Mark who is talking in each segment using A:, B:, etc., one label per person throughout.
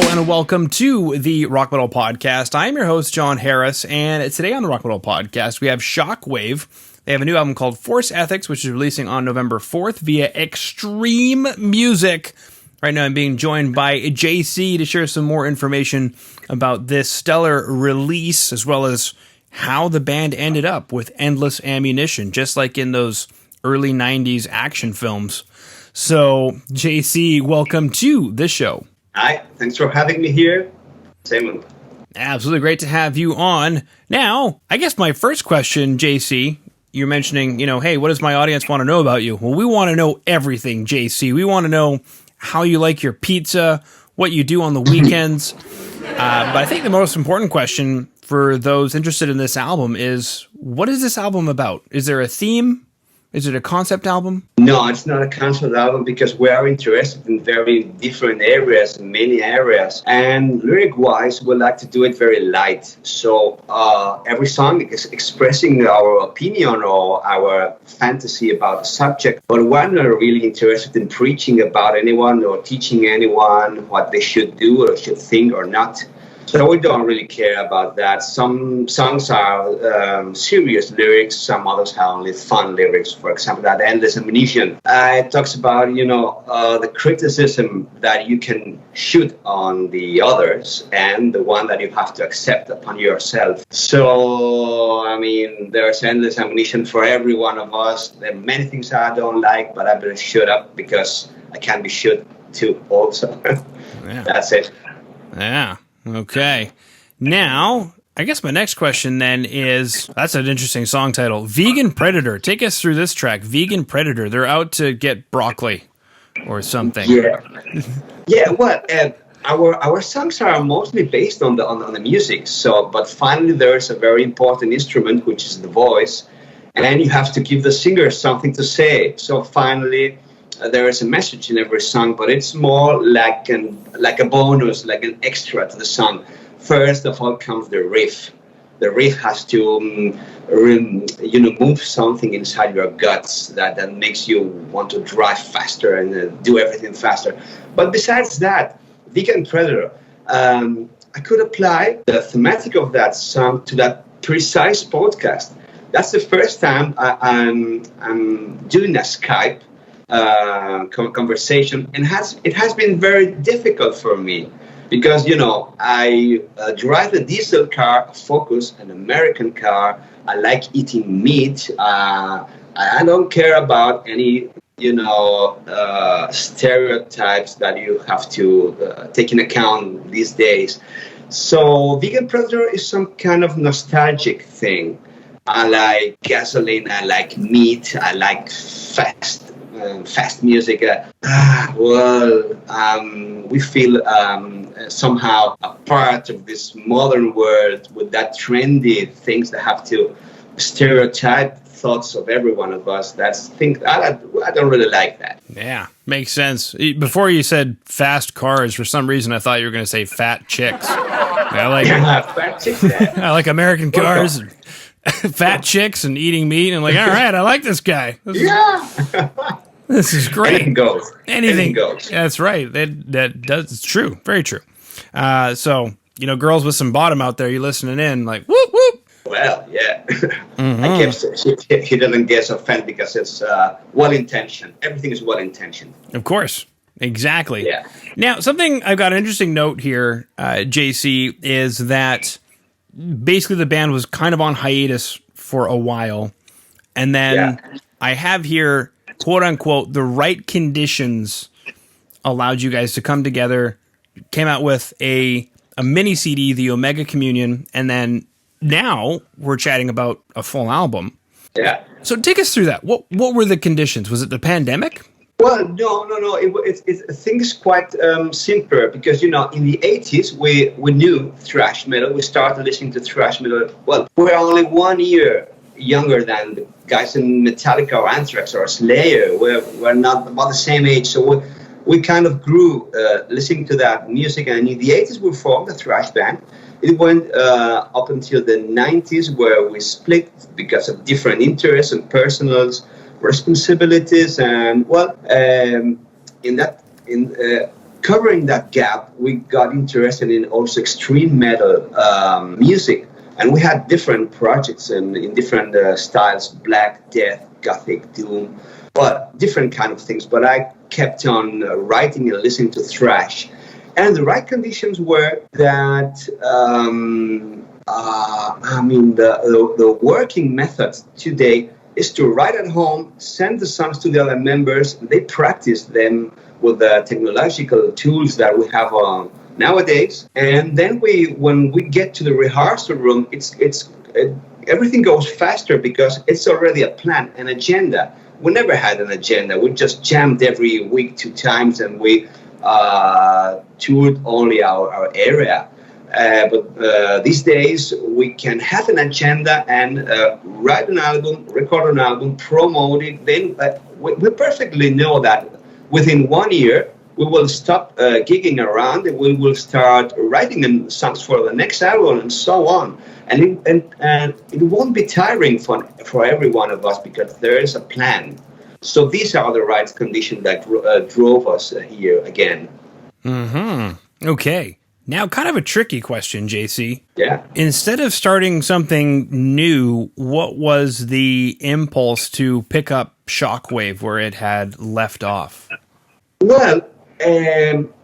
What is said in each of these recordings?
A: and welcome to the Rock Metal Podcast. I'm your host, John Harris, and today on the Rock Metal Podcast, we have SHOCK WAVE. They have a new album called Force Ethics, which is releasing on November 4th via Extreme Music. Right now, I'm being joined by JC to share some more information about this stellar release, as well as how the band ended up with endless ammunition, just like in those early 90s action films. So, JC, welcome to the show.
B: Hi, thanks for having me here. Same.
A: Absolutely great to have you on. Now, I guess my first question, JC, you're mentioning, hey, what does my audience want to know about you? Well, we want to know everything, JC. We want to know how you like your pizza, what you do on the weekends. But I think the most important question for those interested in this album is, what is this album about? Is there a theme? Is it a concept album?
B: No, it's not a concept album because we are interested in very different areas, many areas. And lyric-wise, we like to do it very light. So every song is expressing our opinion or our fantasy about the subject. But we're not really interested in preaching about anyone or teaching anyone what they should do or should think or not. So we don't really care about that. Some songs are serious lyrics, some others have only fun lyrics. For example, that Endless Ammunition. It talks about, the criticism that you can shoot on the others and the one that you have to accept upon yourself. So, there's endless ammunition for every one of us. There are many things I don't like, but I better shut up because I can be shot too also. Yeah. That's it.
A: Yeah. Okay. Now, I guess my next question then is, that's an interesting song title, Vegan Predator. Take us through this track, Vegan Predator. They're out to get broccoli or something.
B: Yeah. Yeah, well, our songs are mostly based on the music. But finally there's a very important instrument, which is the voice, and you have to give the singer something to say. So finally there is a message in every song, but it's more like a bonus, like an extra to the song. First of all comes the riff. The riff has to, move something inside your guts that makes you want to drive faster and do everything faster. But besides that, Vegan Predator, I could apply the thematic of that song to that precise podcast. That's the first time I'm doing a Skype conversation, and it has been very difficult for me because I drive a diesel car, a Focus, an American car. I like eating meat. I don't care about any stereotypes that you have to take in account these days. So Vegan Predator is some kind of nostalgic thing. I like gasoline, I like meat, I like fast music. We feel somehow a part of this modern world with that trendy things that have to stereotype thoughts of every one of us. I don't really like that.
A: Yeah, makes sense. Before you said fast cars, for some reason I thought you were going to say fat chicks. I like
B: fat chicks.
A: I like American cars. And fat chicks and eating meat, and all right, I like this guy. This is great.
B: Anything goes.
A: Anything goes. That's right. That does. It's true. Very true. So girls with some bottom out there, you listening in, like whoop whoop.
B: Well, yeah. Mm-hmm. I guess he doesn't get offended because it's well intentioned. Everything is well intentioned.
A: Of course. Exactly.
B: Yeah.
A: Now, something I've got an interesting note here, JC, is that basically the band was kind of on hiatus for a while, and then I have here, quote unquote, the right conditions allowed you guys to come together, came out with a mini CD, the Omega Communion, and then now we're chatting about a full album.
B: Yeah.
A: So take us through that. What were the conditions? Was it the pandemic?
B: Well, no. Things quite simpler because, in the 80s, we knew thrash metal. We started listening to thrash metal. Well, we're only 1 year younger than the guys in Metallica or Anthrax or Slayer. We're not about the same age. So we kind of grew listening to that music. And in the 80s, we formed a thrash band. It went up until the 90s where we split because of different interests and personal responsibilities, and covering that gap, we got interested in also extreme metal music. And we had different projects in different styles, black, death, gothic, doom, but different kind of things. But I kept on writing and listening to thrash. And the right conditions were that, the working method today is to write at home, send the songs to the other members, they practice them with the technological tools that we have nowadays. And then when we get to the rehearsal room, everything goes faster because it's already a plan, an agenda. We never had an agenda. We just jammed every week 2 times, and we toured only our area. But these days, we can have an agenda and write an album, record an album, promote it. Then we perfectly know that within 1 year, we will stop gigging around, and we will start writing songs for the next album, and so on. And it won't be tiring for every one of us because there is a plan. So these are the right conditions that drove us here again.
A: Mm-hmm. Okay. Now, kind of a tricky question, JC.
B: Yeah.
A: Instead of starting something new, what was the impulse to pick up Shock Wave where it had left off?
B: Well,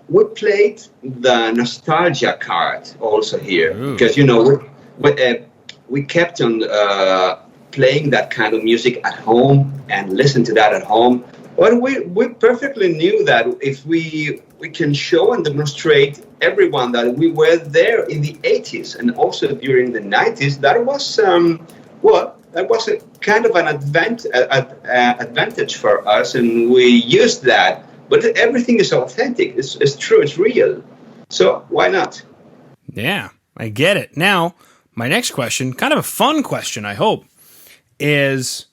B: we played the nostalgia card also here. Ooh. Because, we kept on playing that kind of music at home and listen to that at home. But we perfectly knew that if we can show and demonstrate everyone that we were there in the 80s and also during the 90s, that was that was a kind of an advantage for us, and we used that. But everything is authentic. It's true. It's real. So why not?
A: Yeah, I get it. Now, my next question, kind of a fun question, I hope, is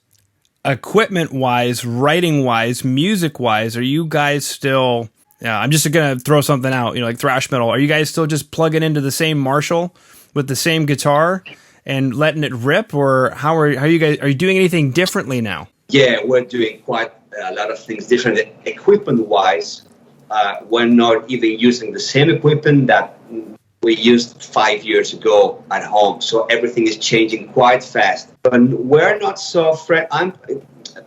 A: equipment-wise, writing-wise, music-wise, are you guys still... I'm just going to throw something out, like thrash metal. Are you guys still just plugging into the same Marshall with the same guitar and letting it rip? Or how are you guys... Are you doing anything differently now?
B: Yeah, we're doing quite a lot of things different. Equipment-wise, we're not even using the same equipment that we used 5 years ago at home. So everything is changing quite fast. But we're not so... I'm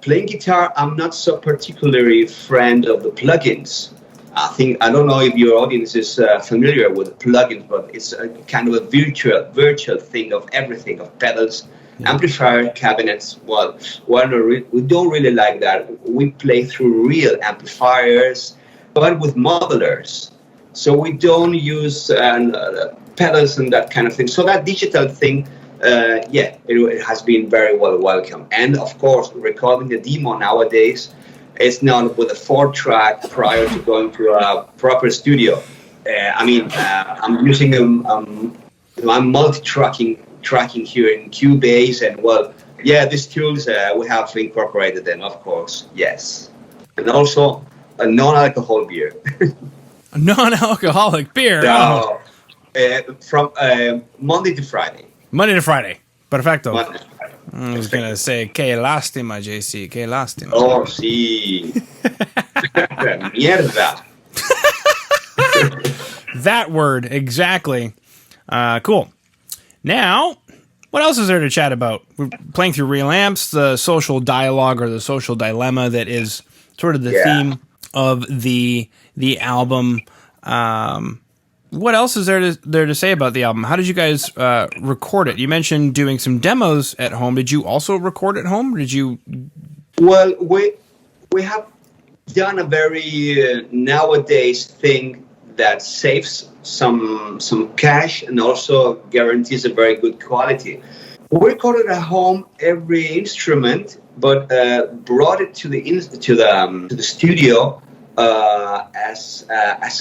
B: playing guitar. I'm not so particularly friend of the plugins. I don't know if your audience is familiar with plugins, but it's a kind of a virtual thing of everything, of pedals, amplifier, cabinets. Well, we don't really like that. We play through real amplifiers, but with modelers. So we don't use pedals and that kind of thing. So that digital thing, it has been very well welcome. And of course, recording the demo nowadays, it's not with a 4-track prior to going to a proper studio. I'm using I'm multi-tracking here in Cubase, and these tools we have incorporated them, of course, yes, and also a non-alcohol beer.
A: A non-alcoholic beer.
B: No, from Monday to Friday.
A: Monday to Friday. Perfecto.
B: Monday.
A: I was going to say, que lástima, JC, que lástima.
B: Oh, sí. Mierda.
A: That word, exactly. Cool. Now, what else is there to chat about? We're playing through real amps, the social dialogue or the social dilemma that is sort of the theme of the album. What else is there to say about the album? How did you guys record it? You mentioned doing some demos at home. Did you also record at home? Did you?
B: Well, we have done a very nowadays thing that saves some cash and also guarantees a very good quality. We recorded at home every instrument, but brought it to the studio. As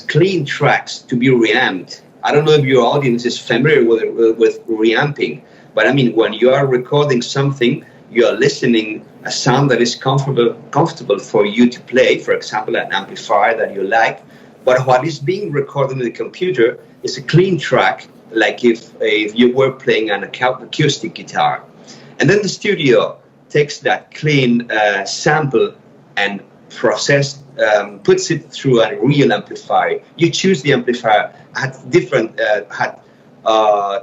B: clean tracks to be reamped. I don't know if your audience is familiar with reamping, but when you are recording something, you are listening a sound that is comfortable for you to play, for example, an amplifier that you like, but what is being recorded in the computer is a clean track, like if you were playing an acoustic guitar. And then the studio takes that clean sample and process puts it through a real amplifier. You choose the amplifier, had different,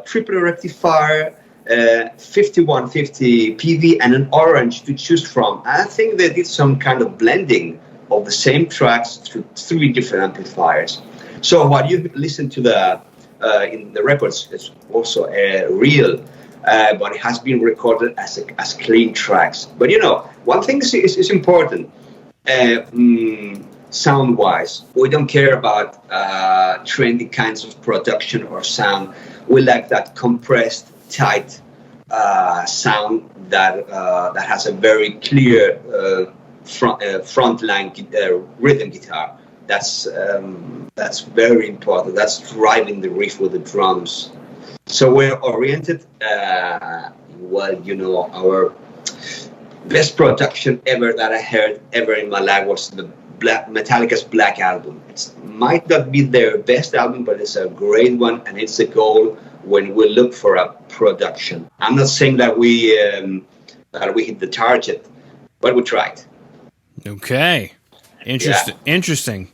B: Triple Rectifier, 5150 PV, and an orange to choose from. I think they did some kind of blending of the same tracks through 3 different amplifiers. So what you listen to in the records is also real, but it has been recorded as clean tracks. But one thing is important. Sound-wise, we don't care about trendy kinds of production or sound. We like that compressed, tight sound that has a very clear frontline rhythm guitar. That's very important. That's driving the riff with the drums. So we're oriented. Our best production ever that I heard ever in my life was Metallica's Black Album. It might not be their best album, but it's a great one, and it's a goal when we look for a production. I'm not saying that we hit the target, but we tried.
A: Okay, interesting.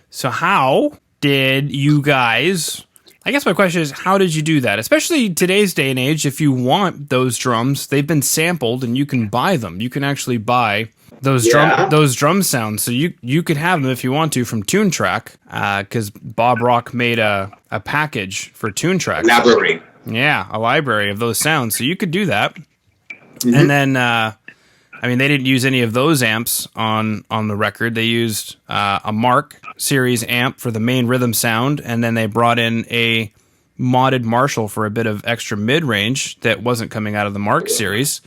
A: So how did you guys? I guess my question is, how did you do that? Especially today's day and age, if you want those drums, they've been sampled and you can buy them. You can actually buy those drum sounds. So you could have them if you want to from TuneTrack, because Bob Rock made a package for TuneTrack.
B: Library.
A: Yeah, a library of those sounds. So you could do that. Mm-hmm. And then, they didn't use any of those amps on the record. They used a Mark series amp for the main rhythm sound, and then they brought in a modded Marshall for a bit of extra mid-range that wasn't coming out of the Mark series.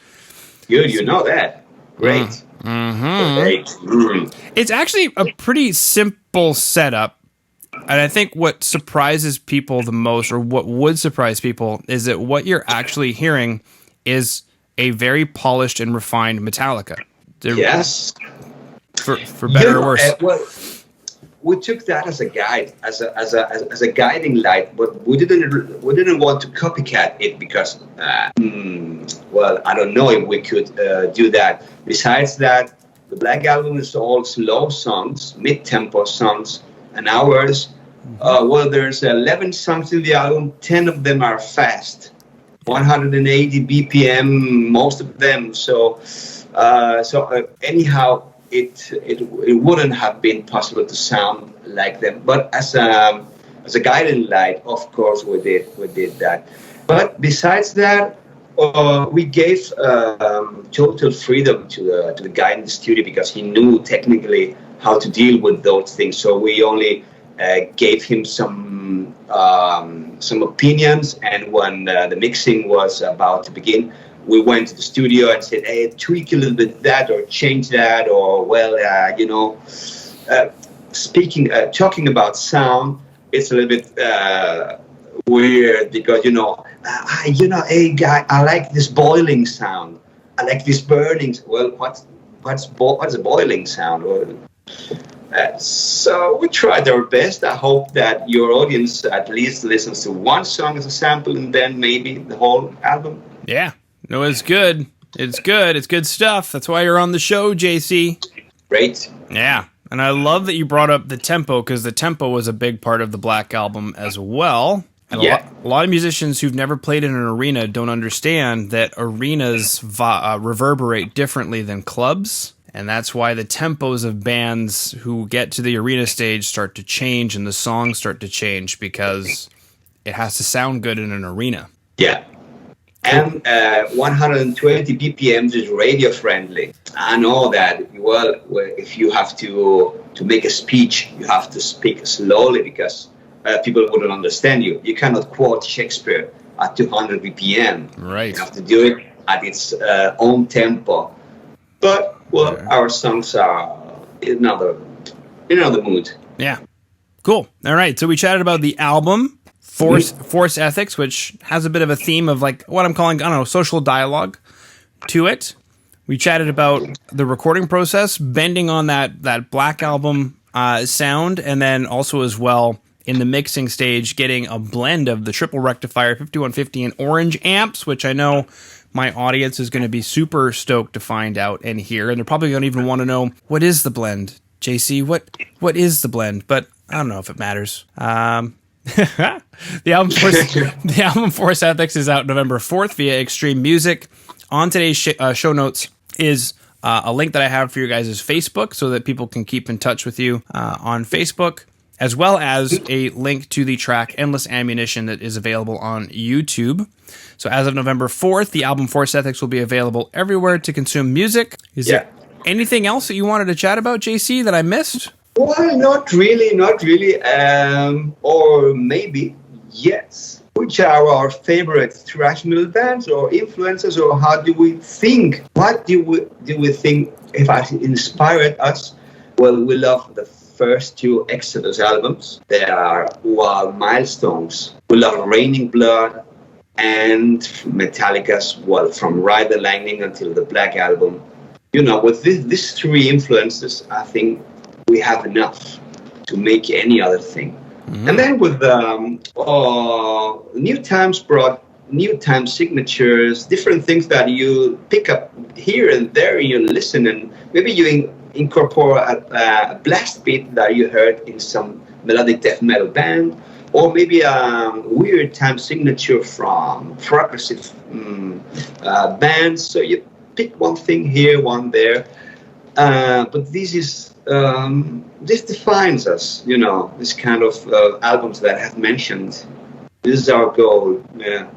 B: Good, you know that. Great.
A: Mm-hmm.
B: Great. Mm.
A: It's actually a pretty simple setup, and I think what surprises people the most, or what would surprise people, is that what you're actually hearing is a very polished and refined Metallica.
B: Yes.
A: For better or worse.
B: We took that as a guide, as a guiding light, but we didn't want to copycat it because, I don't know if we could do that. Besides that, the Black Album is all slow songs, mid-tempo songs, and ours. There's 11 songs in the album. 10 of them are fast, 180 BPM, most of them. So anyhow. It wouldn't have been possible to sound like them, but as a guiding light, of course, we did that. But besides that, we gave total freedom to the guy in the studio because he knew technically how to deal with those things. So we only gave him some opinions, and when the mixing was about to begin, we went to the studio and said, hey, tweak a little bit that or change that, or, talking about sound, it's a little bit weird because, hey, guy, I like this boiling sound. I like this burning. Well, what's a boiling sound? So we tried our best. I hope that your audience at least listens to one song as a sample and then maybe the whole album.
A: Yeah. No, it's good. It's good. It's good stuff. That's why you're on the show, JC.
B: Great.
A: Yeah. And I love that you brought up the tempo, because the tempo was a big part of the Black Album as well. And a lot of musicians who've never played in an arena don't understand that arenas reverberate differently than clubs. And that's why the tempos of bands who get to the arena stage start to change and the songs start to change, because it has to sound good in an arena.
B: Yeah. And 120 BPM is radio friendly. I know that, if you have to make a speech, you have to speak slowly because people wouldn't understand you. You cannot quote Shakespeare at 200 BPM.
A: Right.
B: You have to do it at its own tempo. But, our songs are in another mood.
A: Yeah. Cool. All right. So we chatted about the album. Force Ethics, which has a bit of a theme of like what I'm calling, social dialogue to it. We chatted about the recording process, bending on that Black Album sound, and then also as well in the mixing stage, getting a blend of the Triple Rectifier 5150 and Orange amps, which I know my audience is going to be super stoked to find out and hear, and they're probably going to even want to know, what is the blend? JC, what is the blend? But I don't know if it matters. The album Force Ethics is out November 4th via Extreme Music. On today's show notes is a link that I have for you guys' Facebook so that people can keep in touch with you on Facebook, as well as a link to the track Endless Ammunition that is available on YouTube. So as of November 4th, the album Force Ethics will be available everywhere to consume music. Is there anything else that you wanted to chat about, JC, that I missed?
B: Well, not really. Or maybe, yes. Which are our favorite thrash metal bands or influences, or how do we think? What do we think have inspired us? Well, we love the first two Exodus albums. They are milestones. We love Raining Blood and Metallica's, From Ride the Lightning until the Black Album. With these three influences, I think we have enough to make any other thing. Mm-hmm. And then with New Times brought new time signatures, different things that you pick up here and there, you listen, and maybe you incorporate a blast beat that you heard in some melodic death metal band, or maybe a weird time signature from progressive bands. So you pick one thing here, one there. But this defines us, this kind of albums that I have mentioned. This is our goal. Yeah.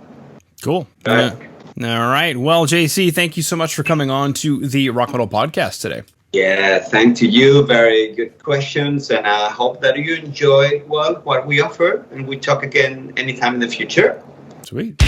A: Cool. All right. Well, JC, thank you so much for coming on to the Rock Metal Podcast today.
B: Yeah, thank you. Very good questions. And I hope that you enjoy what we offer. And we talk again anytime in the future.
A: Sweet.